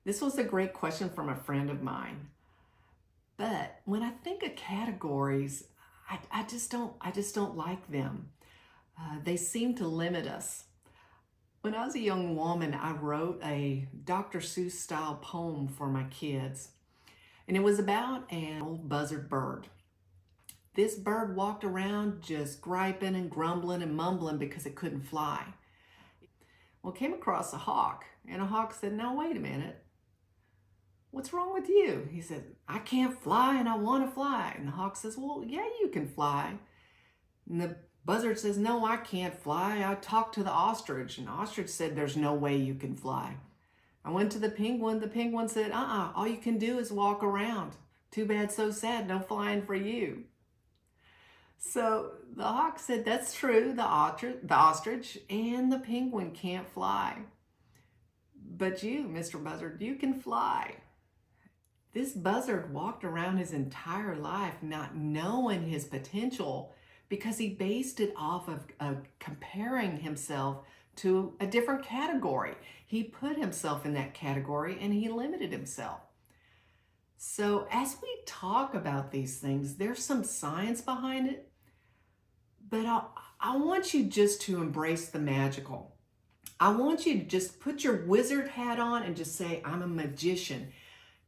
This was a great question from a friend of mine. But when I think of categories, I just don't like them. They seem to limit us. When I was a young woman, I wrote a Dr. Seuss style poem for my kids. And it was about an old buzzard bird. This bird walked around just griping and grumbling and mumbling because it couldn't fly. Well, it came across a hawk, and a hawk said, "Now wait a minute. What's wrong with you?" He said, "I can't fly and I want to fly." And the hawk says, "Well, yeah, you can fly." And the buzzard says, "No, I can't fly. I talked to the ostrich, and the ostrich said there's no way you can fly. I went to the penguin. The penguin said, all you can do is walk around. Too bad, so sad, no flying for you." So the hawk said, "That's true, the ostrich and the penguin can't fly. But you, Mr. Buzzard, you can fly." This buzzard walked around his entire life not knowing his potential because he based it off of comparing himself to a different category. He put himself in that category and he limited himself. So as we talk about these things, there's some science behind it, but I want you just to embrace the magical. I want you to just put your wizard hat on and just say, "I'm a magician."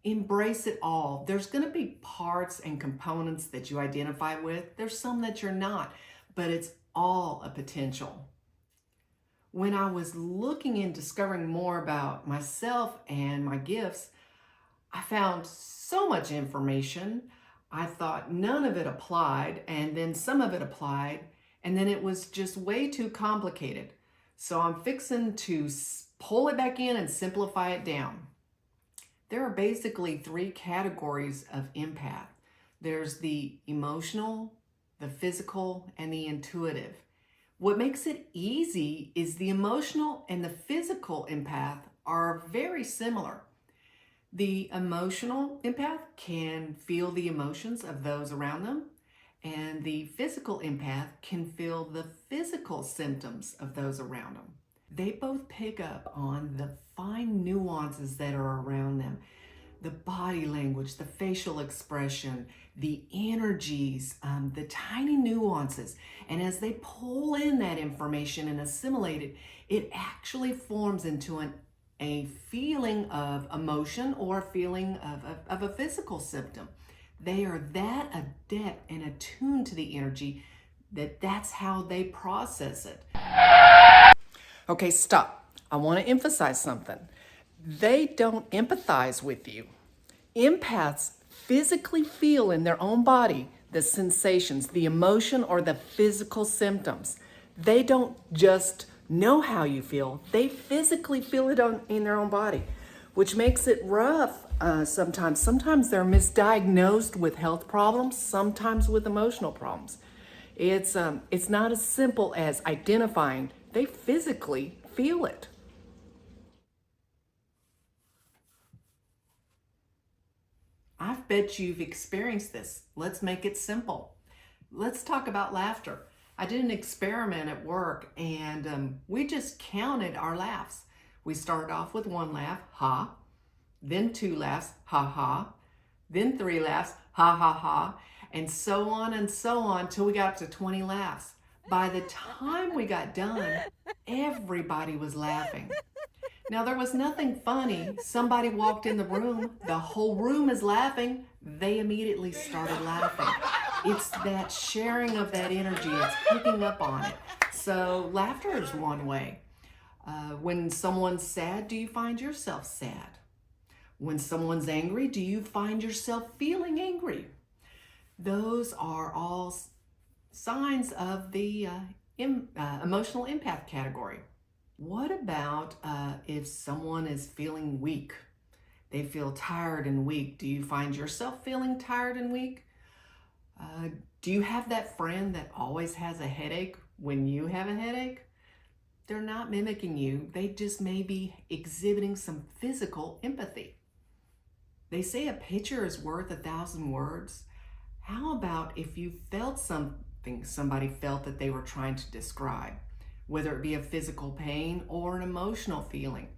Embrace it all. There's going to be parts and components that you identify with. There's some that you're not, but it's all a potential. When I was looking and discovering more about myself and my gifts, I found so much information. I thought none of it applied, and then some of it applied, and then it was just way too complicated. So I'm fixing to pull it back in and simplify it down. There are basically three categories of empath. There's the emotional, the physical, and the intuitive. What makes it easy is the emotional and the physical empath are very similar. The emotional empath can feel the emotions of those around them, and the physical empath can feel the physical symptoms of those around them. They both pick up on the fine nuances that are around them. The body language, the facial expression, the energies, the tiny nuances. And as they pull in that information and assimilate it, it actually forms into a feeling of emotion or a feeling of a physical symptom. They are that adept and attuned to the energy that's how they process it. Okay, stop. I want to emphasize something. They don't empathize with you. Empaths physically feel in their own body the sensations, the emotion, or the physical symptoms. They don't just know how you feel, they physically feel it in their own body, which makes it rough sometimes. Sometimes they're misdiagnosed with health problems, sometimes with emotional problems. It's not as simple as identifying. They physically feel it. I bet you've experienced this. Let's make it simple. Let's talk about laughter. I did an experiment at work, and we just counted our laughs. We started off with one laugh, ha, then two laughs, ha ha, then three laughs, ha ha ha, and so on till we got up to 20 laughs. By the time we got done, everybody was laughing. Now, there was nothing funny. Somebody walked in the room, the whole room is laughing. They immediately started laughing. It's that sharing of that energy, it's picking up on it. So laughter is one way. When someone's sad, do you find yourself sad? When someone's angry, do you find yourself feeling angry? Those are all signs of the emotional empath category. What about if someone is feeling weak? They feel tired and weak. Do you find yourself feeling tired and weak? Do you have that friend that always has a headache when you have a headache? They're not mimicking you. They just may be exhibiting some physical empathy. They say a picture is worth 1,000 words. How about if you felt something somebody felt that they were trying to describe, whether it be a physical pain or an emotional feeling?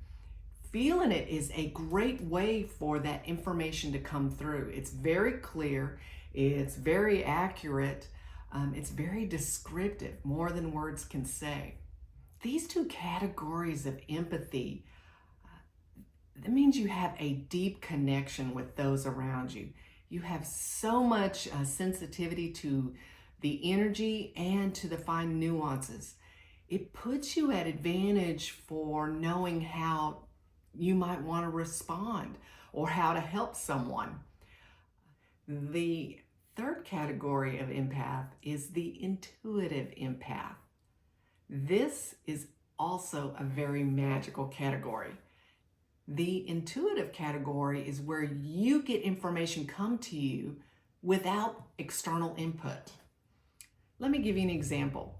feeling it is a great way for that information to come through. It's very clear, it's very accurate, it's very descriptive, more than words can say. These two categories of empathy, that means you have a deep connection with those around you. You have so much sensitivity to the energy and to the fine nuances. It puts you at advantage for knowing how you might want to respond or how to help someone. The third category of empath is the intuitive empath. This is also a very magical category. The intuitive category is where you get information come to you without external input. Let me give you an example.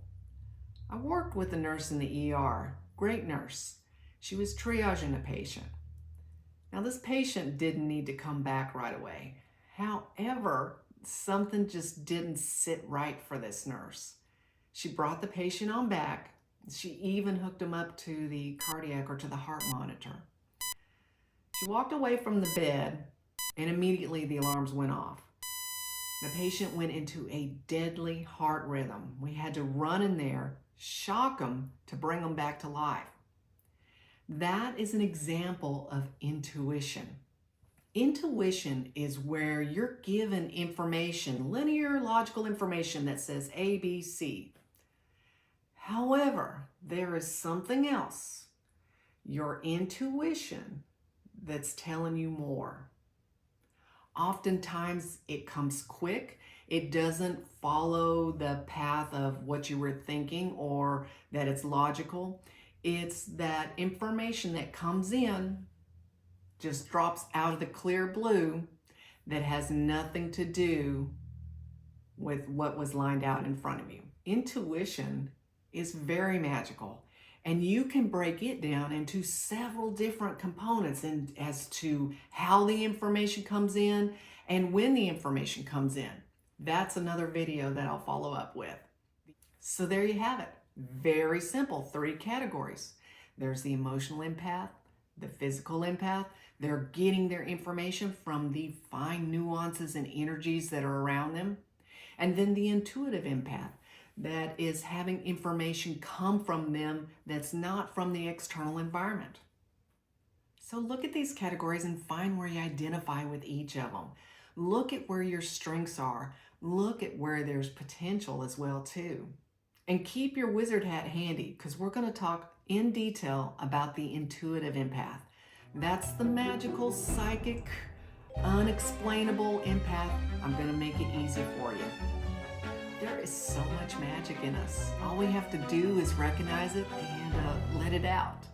I worked with a nurse in the ER, great nurse. She was triaging a patient. Now this patient didn't need to come back right away. However, something just didn't sit right for this nurse. She brought the patient on back. She even hooked him up to the cardiac or to the heart monitor. She walked away from the bed and immediately the alarms went off. The patient went into a deadly heart rhythm. We had to run in there, shock him to bring him back to life. That is an example of intuition. Intuition is where you're given information, linear logical information that says A, B, C. However, there is something else, your intuition, that's telling you more. Oftentimes it comes quick. It doesn't follow the path of what you were thinking or that it's logical. It's that information that comes in, just drops out of the clear blue, that has nothing to do with what was lined out in front of you. Intuition is very magical, and you can break it down into several different components and as to how the information comes in and when the information comes in. That's another video that I'll follow up with. So there you have it. Very simple, 3 categories. There's the emotional empath, the physical empath. They're getting their information from the fine nuances and energies that are around them. And then the intuitive empath, that is having information come from them that's not from the external environment. So look at these categories and find where you identify with each of them. Look at where your strengths are. Look at where there's potential as well too. And keep your wizard hat handy, because we're going to talk in detail about the intuitive empath. That's the magical, psychic, unexplainable empath. I'm going to make it easy for you. There is so much magic in us. All we have to do is recognize it and let it out.